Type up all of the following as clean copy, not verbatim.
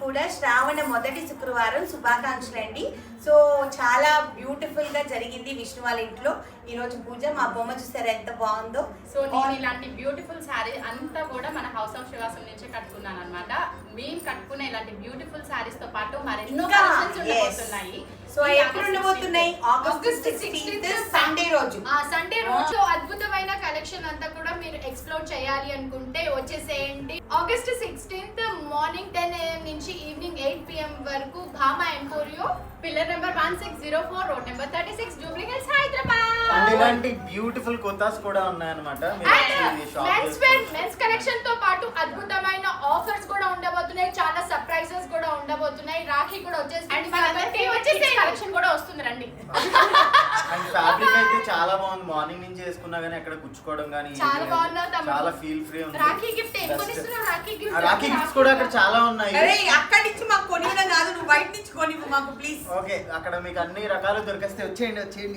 కూడా శ్రావణ మొదటి శుక్రవారం శుభాకాంక్షలు అండి. సో చాలా బ్యూటిఫుల్ గా జరిగింది విష్ణు వాళ్ళ ఇంట్లో ఈ రోజు పూజ. మా బొమ్మ చూసారా ఎంత బాగుందో. సో నేను ఇలాంటి బ్యూటిఫుల్ శారీ అంతా కూడా మన హౌస్ ఆఫ్ శివాసం నుంచే కట్టుకున్నాను అనమాట. మేము కట్టుకున్న ఇలాంటి బ్యూటిఫుల్ శారీస్ తో పాటు మరెన్నో కలెక్షన్స్ ఉండబోతున్నాయి. సో ఎప్పుడు ఉండబోతున్నాయి? ఆగస్ట్ 16th సండే రోజు. సండే రోజు అద్భుతమైన కలెక్షన్ అంతా కూడా మీరు ఎక్స్ప్లోర్ చేయాలి అనుకుంటే వచ్చేసేయండి. ఆగస్ట్ 16th మార్నింగ్ 10 AM నుంచి ఈవినింగ్ 8 PM వరకు Bhama ఎంపోరియో, pillar number 1604, road number 36, Jubilee hills, Hyderabad. ఇలాంటి బ్యూటిఫుల్ కొత్తాస్ కూడా ఉన్నాయన్నమాట. మెన్స్ కలెక్షన్ తో పాటు అద్భుతమైన ఆఫర్స్ కూడా ఉండబోతున్నాయి. చాలా సర్ప్రైజెస్ కూడా ఉండబోతున్నాయి. రాఖీ కూడా వచ్చేసి కలెక్షన్ కూడా వస్తుంది రండి. అండ్ ఫ్యాబ్రిక్ అయితే చాలా బాగుంది. మార్నింగ్ నుంచి వేసుకున్నా గానీ అక్కడ కుచ్చుకోవడం గానీ చాలా బాగుంది. చాలా ఫీల్ ఫ్రీ ఉంది. రాఖీ గిఫ్ట్ ఏం కొనిస్తున్నావు? రాఖీ గిఫ్ట్స్ కూడా అక్కడ చాలా ఉన్నాయి. అరే అక్కడి నుంచి మాకు కొనివ్వడం కాదు, నువ్వు బయట నుంచి కొనివ్వు మాకు ప్లీజ్. ఓకే, అక్కడ మీకు అన్ని రకాలు దొరికేస్తే వచ్చేయండి.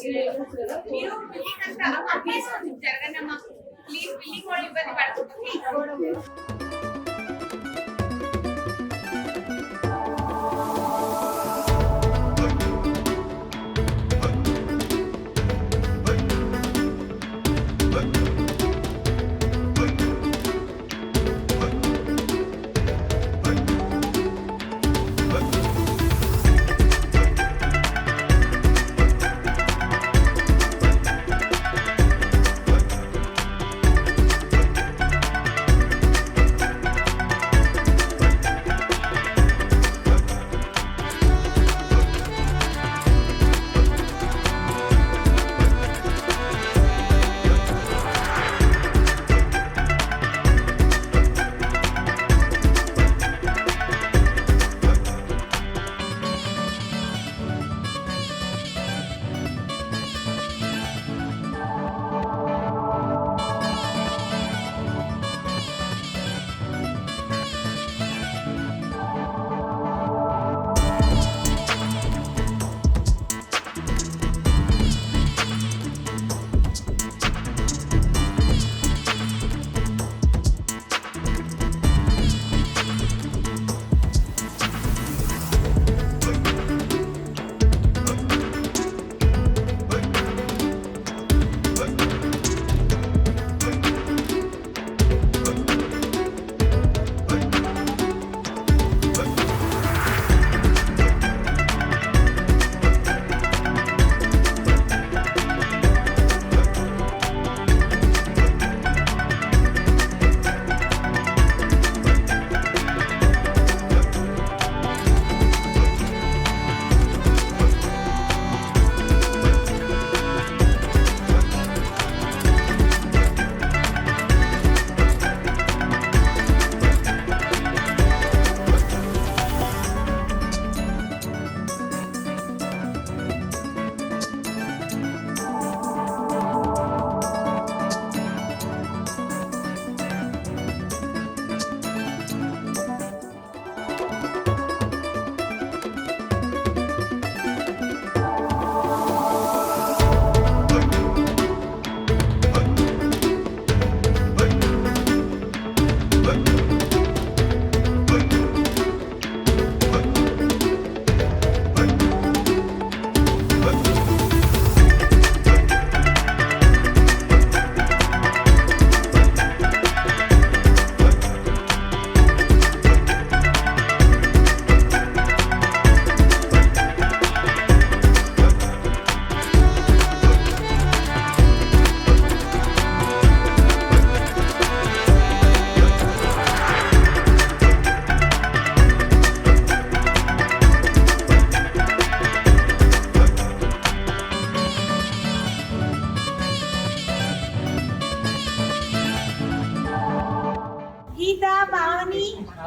మీరు బిల్లింగ్ అంతా ప్లీజ్ జరగండి అమ్మా, ప్లీజ్ బిల్లింగ్ కూడా ఇబ్బంది పడుతుంది.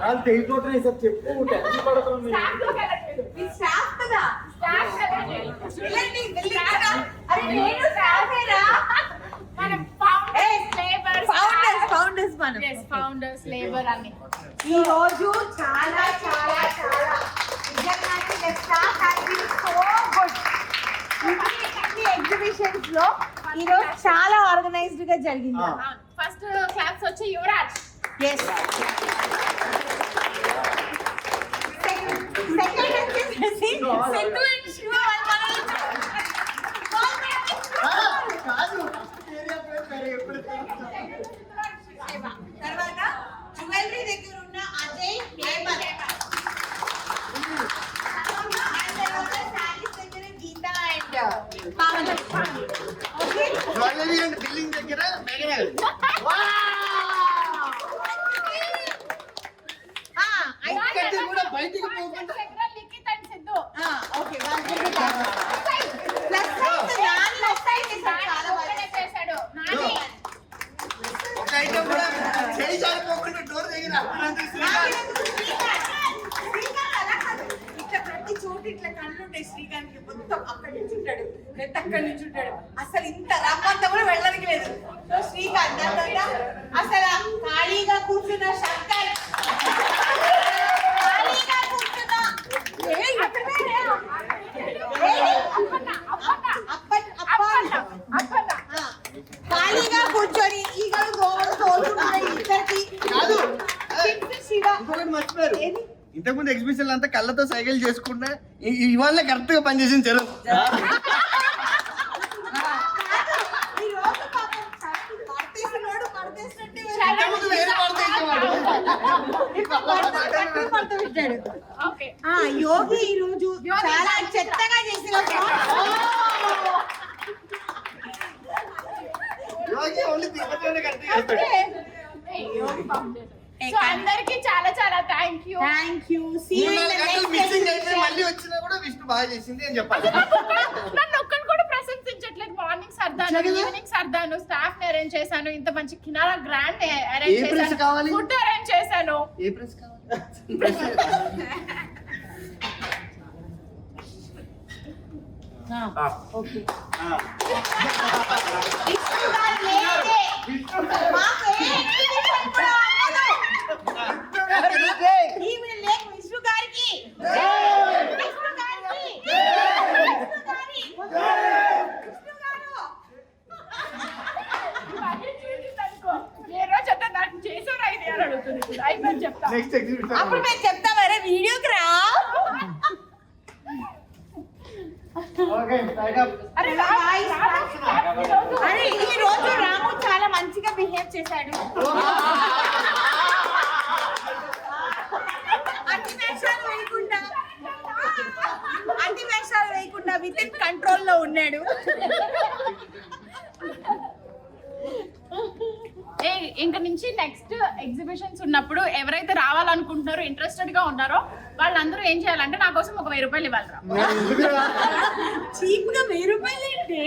వాళ్ళు తెగిపోతున్నాయి సార్, చెప్పు టెన్షన్ పడుతుంది. మీ స్టాఫ్ కదా, వెళ్ళండి, వెళ్ళి కదా. అరే నేను స్టాఫేరా, మనం ఫౌండర్స్ మనం. ఫౌండర్స్ లేబర్ అని ఈ రోజు చాలా చాలా చాలా నిజంగానే the staff has been so good. ఈ ఎగ్జిబిషన్స్ లో ఈ రోజు చాలా ఆర్గనైజ్డ్ గా జరిగింది. ఫస్ట్ క్లాప్స్ వచ్చి యువరాజ్. yes సెకండ్ వచ్చేసి సెంటు అండ్ శివ తర్వాత జ్యువెలరీ దగ్గర ఉన్న అజయ్ హేమర్, Geetha and Pawan. Okay, jewellery and building దగ్గర మెగన్. కూడా బయటికి పోకుండా Likhith and Siddhu. Okay, plus size చాలా బాగా చేశాడు నాని. ఒక ఐటమ్ కూడా చేయి జారిపోకుండా డోర్ దగ్గర ఇట్లా ప్రతి చోటు ఇట్లా కళ్ళు ఉంటాయి శ్రీకాంత్, మొత్తం అక్కడి నుంచి ఉంటాడు, నెట్ అక్కడి నుంచి ఉంటాడు, అసలు ఇంత రమ్మంతా కూడా వెళ్ళడానికి లేదు. సో శ్రీకాంత్ అసలు ఖాళీగా కూర్చున్న శంకర్, ఖాళీగా కూర్చున్న అప్పట్ ఇంతకుముందు ఎగ్జిబిషన్ అంతా కళ్ళతో సైకిల్ చేసుకుంటే ఇవాళ కరెక్ట్ గా పనిచేసింది చెరువు. ఈ రోజు పాపం పడతీసినోడు పడతీసినట్టే ఇంతకుముందు వేరే పాడుతూ ఇచ్చేవాడు. పడుతూ పెట్టాడు. ఓకే యోగి ఈ రోజు చాలా చెత్తగా చేసిన యోగి ఓన్లీ తిరుపతిలోనే కరెక్ట్ చేస్తాడు. సో అందరికి చాలా చాలా థ్యాంక్ యూ. Thank you. మూడు 4 గంటలు మిస్సింగ్ అయితే మళ్ళీ వచ్చినా కూడా విష్ణు బాగా చేసింది అని చెప్పాలి. నన్ను ఒక్కరు కూడా ప్రశంసించట్లేదు. మార్నింగ్ సర్దాను, ఈవినింగ్ సర్దాను, స్టాఫ్ ని అరేంజ్ చేశాను, ఇంత మంచి కినారా గ్రాండ్ అరేంజ్ ఏ ప్రెస్ చేశాను, కావాలి? ఫుడ్ అరేంజ్ చేశాను. ఏ ప్రెస్ కావాలి? ప్రెస్ విష్ణు గారికి ఏ రోజు అంటే నాకు చేసారా ఇది అని అడుగుతుంది. అయిపోయింది చెప్తా. నెక్స్ట్ ఎగ్జిబిషన్ అప్పుడు మేము చెప్తాం అరే వీడియోకి రా. Okay tight up. అరే అరే ఈ రోజు రాము చాలా మంచిగా బిహేవ్ చేశాడు. అతి వేషాలు వేయకుండా విత్ ఇన్ కంట్రోల్ లో ఉన్నాడు. ఇంక నుంచి నెక్స్ట్ ఎగ్జిబిషన్స్ ఉన్నప్పుడు ఎవరైతే రావాలనుకుంటున్నారో ఇంట్రెస్టెడ్ గా ఉన్నారో వాళ్ళందరూ ఏం చేయాలంటే నా కోసం ఒక 1000 రూపాయలు ఇవ్వాలిరా. చీప్ గా 1000 రూపాయలు ఏంటి?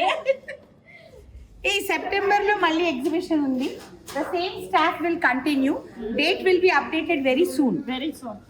ఈ సెప్టెంబర్ లో మళ్ళీ ఎగ్జిబిషన్ ఉంది. The same staff will continue. Date will be updated very soon. Very soon.